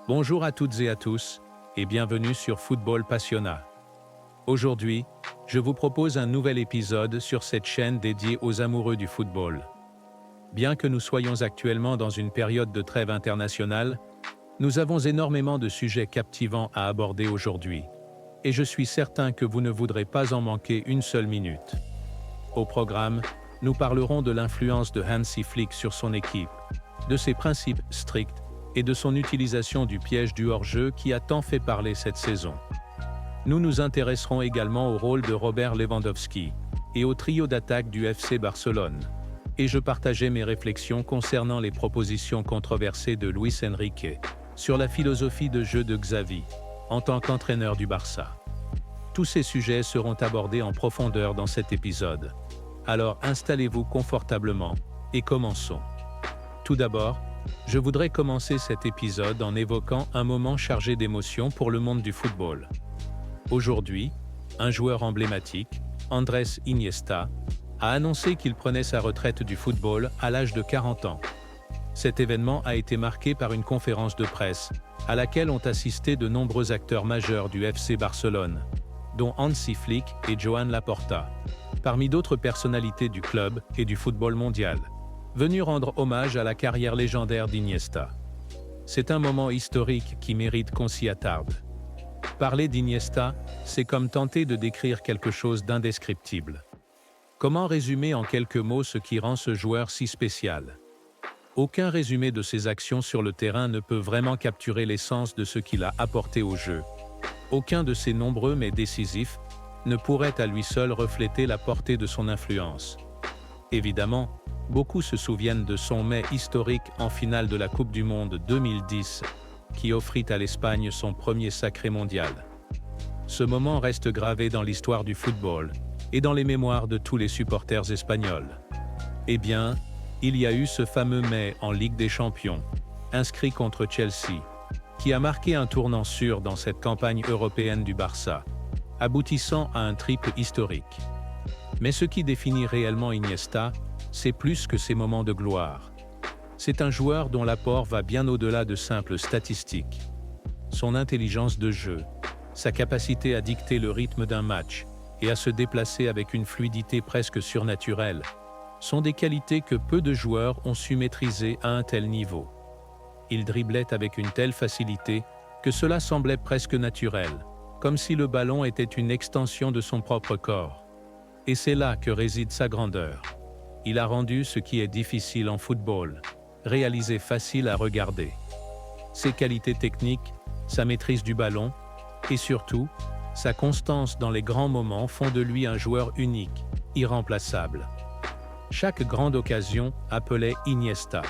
Bonjour à toutes et à tous, et bienvenue sur Football Passionna. Aujourd'hui, je vous propose un nouvel épisode sur cette chaîne dédiée aux amoureux du football. Bien que nous soyons actuellement dans une période de trêve internationale, nous avons énormément de sujets captivants à aborder aujourd'hui, et je suis certain que vous ne voudrez pas en manquer une seule minute. Au programme, nous parlerons de l'influence de Hansi Flick sur son équipe, de ses principes stricts et de son utilisation du piège du hors-jeu qui a tant fait parler cette saison. Nous nous intéresserons également au rôle de Robert Lewandowski et au trio d'attaque du FC Barcelone. Et je partageai mes réflexions concernant les propositions controversées de Luis Enrique sur la philosophie de jeu de Xavi en tant qu'entraîneur du Barça. Tous ces sujets seront abordés en profondeur dans cet épisode. Alors installez-vous confortablement et commençons. Tout d'abord, je voudrais commencer cet épisode en évoquant un moment chargé d'émotions pour le monde du football. Aujourd'hui, un joueur emblématique, Andrés Iniesta, a annoncé qu'il prenait sa retraite du football à l'âge de 40 ans. Cet événement a été marqué par une conférence de presse, à laquelle ont assisté de nombreux acteurs majeurs du FC Barcelone, dont Hansi Flick et Joan Laporta, parmi d'autres personnalités du club et du football mondial, venus rendre hommage à la carrière légendaire d'Iniesta. C'est un moment historique qui mérite qu'on s'y attarde. Parler d'Iniesta, c'est comme tenter de décrire quelque chose d'indescriptible. Comment résumer en quelques mots ce qui rend ce joueur si spécial ? Aucun résumé de ses actions sur le terrain ne peut vraiment capturer l'essence de ce qu'il a apporté au jeu. Aucun de ses nombreux mais décisifs ne pourrait à lui seul refléter la portée de son influence. Évidemment, beaucoup se souviennent de son mais historique en finale de la Coupe du Monde 2010, qui offrit à l'Espagne son premier sacré mondial. Ce moment reste gravé dans l'histoire du football et dans les mémoires de tous les supporters espagnols. Eh bien, il y a eu ce fameux mais en Ligue des Champions, inscrit contre Chelsea, qui a marqué un tournant sûr dans cette campagne européenne du Barça, aboutissant à un triple historique. Mais ce qui définit réellement Iniesta, c'est plus que ces moments de gloire. C'est un joueur dont l'apport va bien au-delà de simples statistiques. Son intelligence de jeu, sa capacité à dicter le rythme d'un match et à se déplacer avec une fluidité presque surnaturelle, sont des qualités que peu de joueurs ont su maîtriser à un tel niveau. Il driblait avec une telle facilité que cela semblait presque naturel, comme si le ballon était une extension de son propre corps. Et c'est là que réside sa grandeur. Il a rendu ce qui est difficile en football, réalisé facile à regarder. Ses qualités techniques, sa maîtrise du ballon, et surtout, sa constance dans les grands moments font de lui un joueur unique, irremplaçable. Chaque grande occasion appelait Iniesta.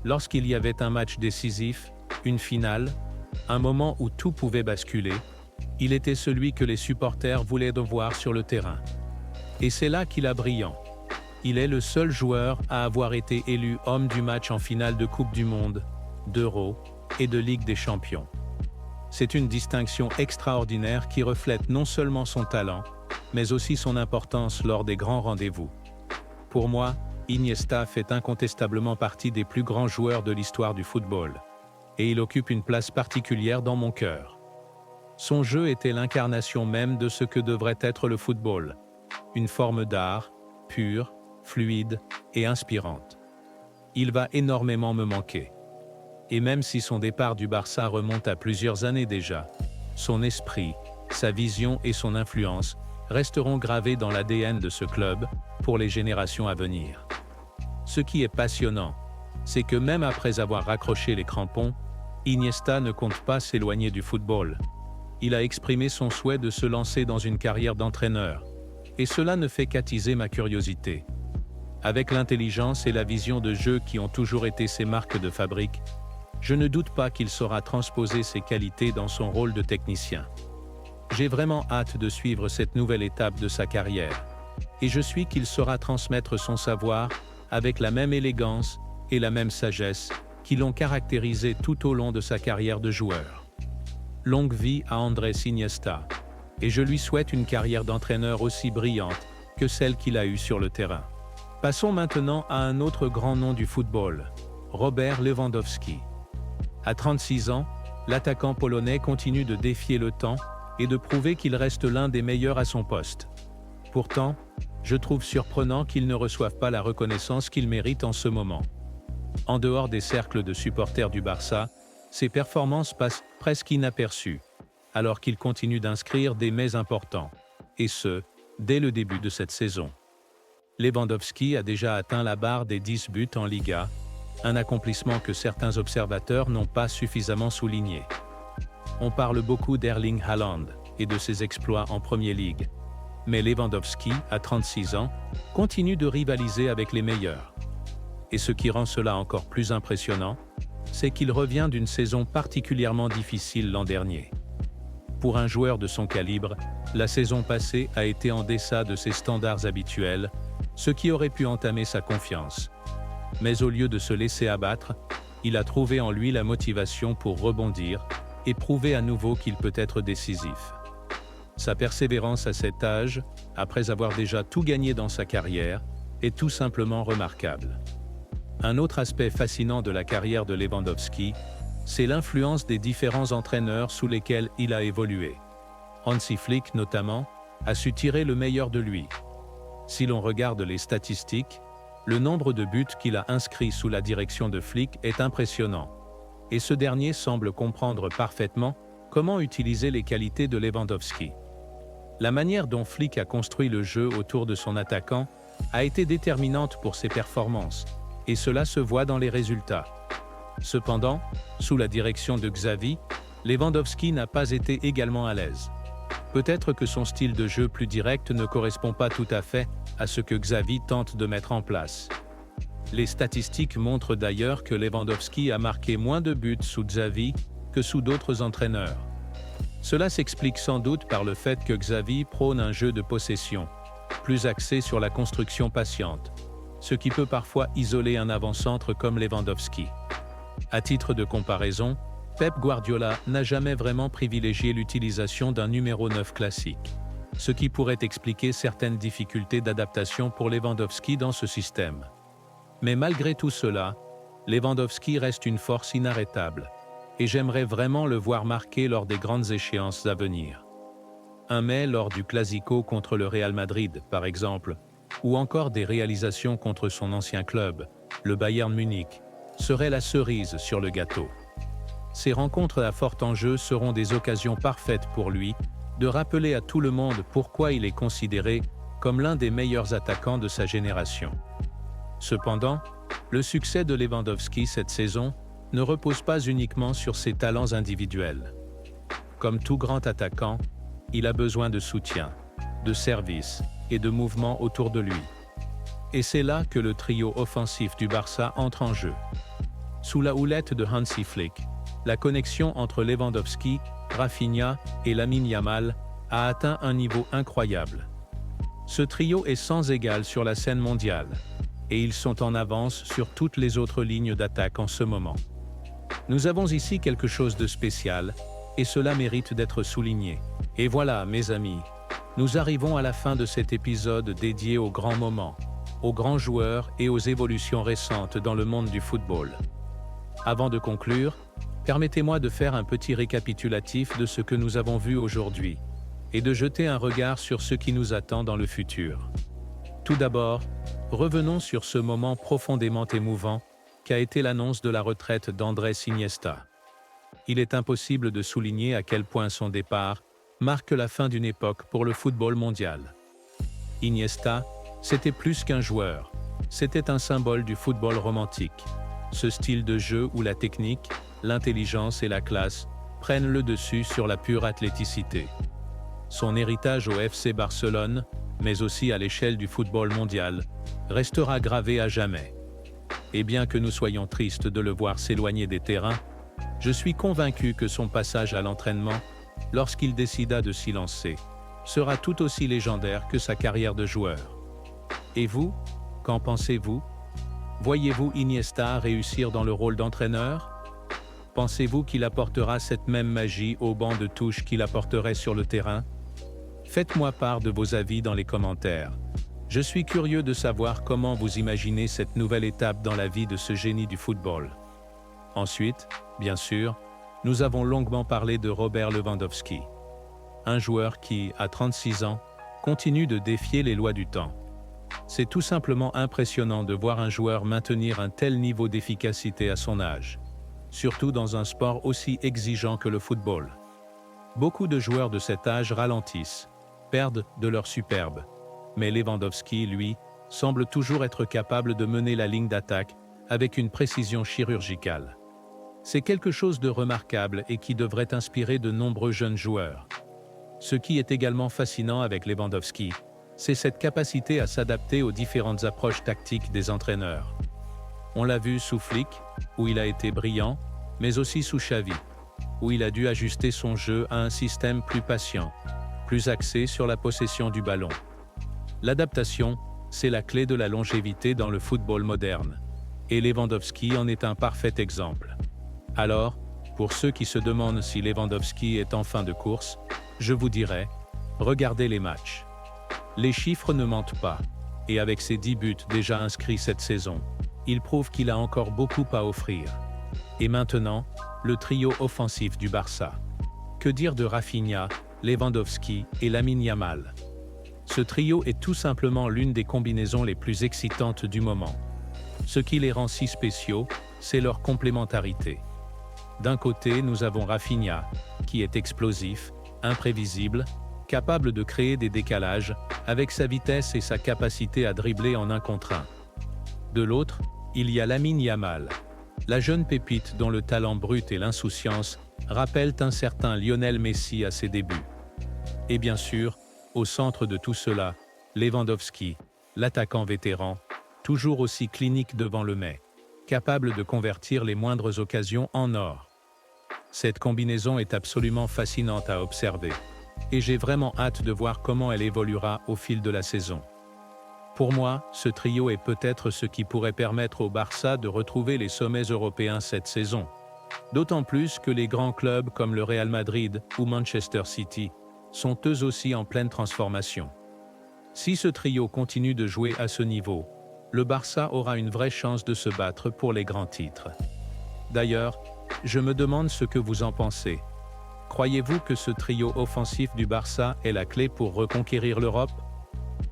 Lorsqu'il y avait un match décisif, une finale, un moment où tout pouvait basculer, il était celui que les supporters voulaient voir sur le terrain. Et c'est là qu'il a brillant. Il est le seul joueur à avoir été élu homme du match en finale de Coupe du Monde, d'Euro et de Ligue des Champions. C'est une distinction extraordinaire qui reflète non seulement son talent, mais aussi son importance lors des grands rendez-vous. Pour moi, Iniesta fait incontestablement partie des plus grands joueurs de l'histoire du football, et il occupe une place particulière dans mon cœur. Son jeu était l'incarnation même de ce que devrait être le football, une forme d'art, pure, fluide et inspirante. Il va énormément me manquer. Et même si son départ du Barça remonte à plusieurs années déjà, son esprit, sa vision et son influence resteront gravés dans l'ADN de ce club pour les générations à venir. Ce qui est passionnant, c'est que même après avoir raccroché les crampons, Iniesta ne compte pas s'éloigner du football. Il a exprimé son souhait de se lancer dans une carrière d'entraîneur, et cela ne fait qu'attiser ma curiosité. Avec l'intelligence et la vision de jeu qui ont toujours été ses marques de fabrique, je ne doute pas qu'il saura transposer ses qualités dans son rôle de technicien. J'ai vraiment hâte de suivre cette nouvelle étape de sa carrière, et je suis qu'il saura transmettre son savoir avec la même élégance et la même sagesse qui l'ont caractérisé tout au long de sa carrière de joueur. Longue vie à Andrés Iniesta, et je lui souhaite une carrière d'entraîneur aussi brillante que celle qu'il a eue sur le terrain. Passons maintenant à un autre grand nom du football, Robert Lewandowski. À 36 ans, l'attaquant polonais continue de défier le temps et de prouver qu'il reste l'un des meilleurs à son poste. Pourtant, je trouve surprenant qu'il ne reçoive pas la reconnaissance qu'il mérite en ce moment. En dehors des cercles de supporters du Barça, ses performances passent presque inaperçues, alors qu'il continue d'inscrire des mets importants, et ce, dès le début de cette saison. Lewandowski a déjà atteint la barre des 10 buts en Liga, un accomplissement que certains observateurs n'ont pas suffisamment souligné. On parle beaucoup d'Erling Haaland et de ses exploits en Premier League, mais Lewandowski, à 36 ans, continue de rivaliser avec les meilleurs. Et ce qui rend cela encore plus impressionnant, c'est qu'il revient d'une saison particulièrement difficile l'an dernier. Pour un joueur de son calibre, la saison passée a été en deçà de ses standards habituels, ce qui aurait pu entamer sa confiance. Mais au lieu de se laisser abattre, il a trouvé en lui la motivation pour rebondir et prouver à nouveau qu'il peut être décisif. Sa persévérance à cet âge, après avoir déjà tout gagné dans sa carrière, est tout simplement remarquable. Un autre aspect fascinant de la carrière de Lewandowski, c'est l'influence des différents entraîneurs sous lesquels il a évolué. Hansi Flick, notamment, a su tirer le meilleur de lui. Si l'on regarde les statistiques, le nombre de buts qu'il a inscrits sous la direction de Flick est impressionnant. Et ce dernier semble comprendre parfaitement comment utiliser les qualités de Lewandowski. La manière dont Flick a construit le jeu autour de son attaquant a été déterminante pour ses performances, et cela se voit dans les résultats. Cependant, sous la direction de Xavi, Lewandowski n'a pas été également à l'aise. Peut-être que son style de jeu plus direct ne correspond pas tout à fait à ce que Xavi tente de mettre en place. Les statistiques montrent d'ailleurs que Lewandowski a marqué moins de buts sous Xavi que sous d'autres entraîneurs. Cela s'explique sans doute par le fait que Xavi prône un jeu de possession, plus axé sur la construction patiente, ce qui peut parfois isoler un avant-centre comme Lewandowski. À titre de comparaison, Pep Guardiola n'a jamais vraiment privilégié l'utilisation d'un numéro 9 classique, ce qui pourrait expliquer certaines difficultés d'adaptation pour Lewandowski dans ce système. Mais malgré tout cela, Lewandowski reste une force inarrêtable, et j'aimerais vraiment le voir marquer lors des grandes échéances à venir. Un mais lors du Clasico contre le Real Madrid, par exemple, ou encore des réalisations contre son ancien club, le Bayern Munich, serait la cerise sur le gâteau. Ces rencontres à fort enjeu seront des occasions parfaites pour lui de rappeler à tout le monde pourquoi il est considéré comme l'un des meilleurs attaquants de sa génération. Cependant, le succès de Lewandowski cette saison ne repose pas uniquement sur ses talents individuels. Comme tout grand attaquant, il a besoin de soutien, de service et de mouvement autour de lui. Et c'est là que le trio offensif du Barça entre en jeu. Sous la houlette de Hansi Flick, la connexion entre Lewandowski, Rafinha et Lamine Yamal a atteint un niveau incroyable. Ce trio est sans égal sur la scène mondiale, et ils sont en avance sur toutes les autres lignes d'attaque en ce moment. Nous avons ici quelque chose de spécial, et cela mérite d'être souligné. Et voilà, mes amis, nous arrivons à la fin de cet épisode dédié aux grands moments, aux grands joueurs et aux évolutions récentes dans le monde du football. Avant de conclure, permettez-moi de faire un petit récapitulatif de ce que nous avons vu aujourd'hui, et de jeter un regard sur ce qui nous attend dans le futur. Tout d'abord, revenons sur ce moment profondément émouvant qu'a été l'annonce de la retraite d'Andrés Iniesta. Il est impossible de souligner à quel point son départ marque la fin d'une époque pour le football mondial. Iniesta, c'était plus qu'un joueur, c'était un symbole du football romantique, ce style de jeu où la technique, l'intelligence et la classe prennent le dessus sur la pure athléticité. Son héritage au FC Barcelone, mais aussi à l'échelle du football mondial, restera gravé à jamais. Et bien que nous soyons tristes de le voir s'éloigner des terrains, je suis convaincu que son passage à l'entraînement, lorsqu'il décida de s'y lancer, sera tout aussi légendaire que sa carrière de joueur. Et vous, qu'en pensez-vous? Voyez-vous Iniesta réussir dans le rôle d'entraîneur? Pensez-vous qu'il apportera cette même magie au banc de touche qu'il apporterait sur le terrain? Faites-moi part de vos avis dans les commentaires. Je suis curieux de savoir comment vous imaginez cette nouvelle étape dans la vie de ce génie du football. Ensuite, bien sûr, nous avons longuement parlé de Robert Lewandowski. Un joueur qui, à 36 ans, continue de défier les lois du temps. C'est tout simplement impressionnant de voir un joueur maintenir un tel niveau d'efficacité à son âge, surtout dans un sport aussi exigeant que le football. Beaucoup de joueurs de cet âge ralentissent, perdent de leur superbe, mais Lewandowski, lui, semble toujours être capable de mener la ligne d'attaque avec une précision chirurgicale. C'est quelque chose de remarquable et qui devrait inspirer de nombreux jeunes joueurs. Ce qui est également fascinant avec Lewandowski, c'est cette capacité à s'adapter aux différentes approches tactiques des entraîneurs. On l'a vu sous Flick, où il a été brillant, mais aussi sous Xavi, où il a dû ajuster son jeu à un système plus patient, plus axé sur la possession du ballon. L'adaptation, c'est la clé de la longévité dans le football moderne, et Lewandowski en est un parfait exemple. Alors, pour ceux qui se demandent si Lewandowski est en fin de course, je vous dirais, regardez les matchs. Les chiffres ne mentent pas, et avec ses 10 buts déjà inscrits cette saison, il prouve qu'il a encore beaucoup à offrir. Et maintenant, le trio offensif du Barça. Que dire de Rafinha, Lewandowski et Lamine Yamal? Ce trio est tout simplement l'une des combinaisons les plus excitantes du moment. Ce qui les rend si spéciaux, c'est leur complémentarité. D'un côté, nous avons Rafinha, qui est explosif, imprévisible, capable de créer des décalages, avec sa vitesse et sa capacité à dribbler en 1 contre 1. De l'autre, il y a Lamine Yamal, la jeune pépite dont le talent brut et l'insouciance rappellent un certain Lionel Messi à ses débuts. Et bien sûr, au centre de tout cela, Lewandowski, l'attaquant vétéran, toujours aussi clinique devant le mais, capable de convertir les moindres occasions en or. Cette combinaison est absolument fascinante à observer, et j'ai vraiment hâte de voir comment elle évoluera au fil de la saison. Pour moi, ce trio est peut-être ce qui pourrait permettre au Barça de retrouver les sommets européens cette saison. D'autant plus que les grands clubs comme le Real Madrid ou Manchester City sont eux aussi en pleine transformation. Si ce trio continue de jouer à ce niveau, le Barça aura une vraie chance de se battre pour les grands titres. D'ailleurs, je me demande ce que vous en pensez. Croyez-vous que ce trio offensif du Barça est la clé pour reconquérir l'Europe?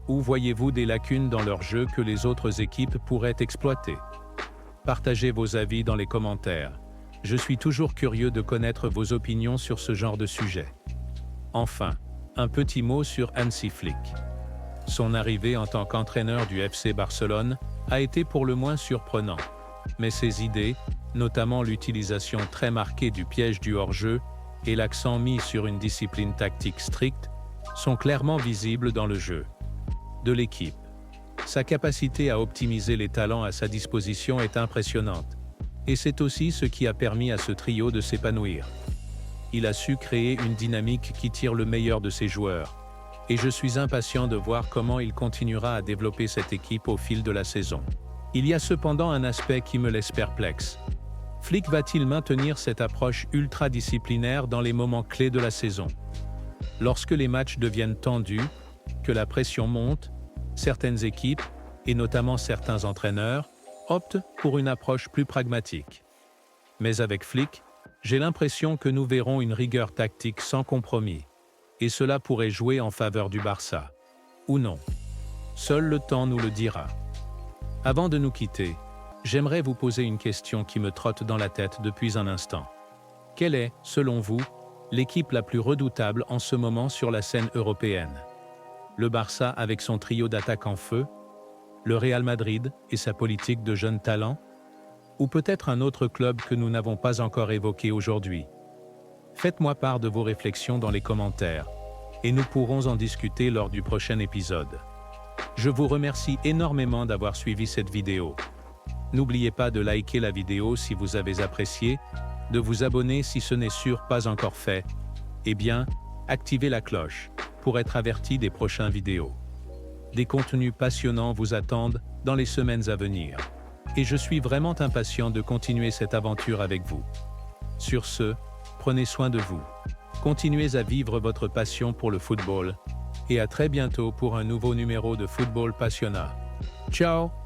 Ou voyez-vous des lacunes dans leur jeu que les autres équipes pourraient exploiter? Partagez vos avis dans les commentaires. Je suis toujours curieux de connaître vos opinions sur ce genre de sujet. Enfin, un petit mot sur Hansi Flick. Son arrivée en tant qu'entraîneur du FC Barcelone a été pour le moins surprenant, mais ses idées, notamment l'utilisation très marquée du piège du hors-jeu et l'accent mis sur une discipline tactique stricte, sont clairement visibles dans le jeu de l'équipe. Sa capacité à optimiser les talents à sa disposition est impressionnante, et c'est aussi ce qui a permis à ce trio de s'épanouir. Il a su créer une dynamique qui tire le meilleur de ses joueurs, et je suis impatient de voir comment il continuera à développer cette équipe au fil de la saison. Il y a cependant un aspect qui me laisse perplexe. Flick va-t-il maintenir cette approche ultra-disciplinaire dans les moments clés de la saison? Lorsque les matchs deviennent tendus, que la pression monte, certaines équipes, et notamment certains entraîneurs, optent pour une approche plus pragmatique. Mais avec Flick, j'ai l'impression que nous verrons une rigueur tactique sans compromis, et cela pourrait jouer en faveur du Barça. Ou non. Seul le temps nous le dira. Avant de nous quitter, j'aimerais vous poser une question qui me trotte dans la tête depuis un instant. Quelle est, selon vous, l'équipe la plus redoutable en ce moment sur la scène européenne? Le Barça avec son trio d'attaque en feu? Le Real Madrid et sa politique de jeunes talents? Ou peut-être un autre club que nous n'avons pas encore évoqué aujourd'hui? Faites-moi part de vos réflexions dans les commentaires, et nous pourrons en discuter lors du prochain épisode. Je vous remercie énormément d'avoir suivi cette vidéo. N'oubliez pas de liker la vidéo si vous avez apprécié, de vous abonner si ce n'est sûr pas encore fait, et bien, activez la cloche pour être averti des prochaines vidéos. Des contenus passionnants vous attendent dans les semaines à venir, et je suis vraiment impatient de continuer cette aventure avec vous. Sur ce, prenez soin de vous, continuez à vivre votre passion pour le football, et à très bientôt pour un nouveau numéro de Football Passionnat. Ciao!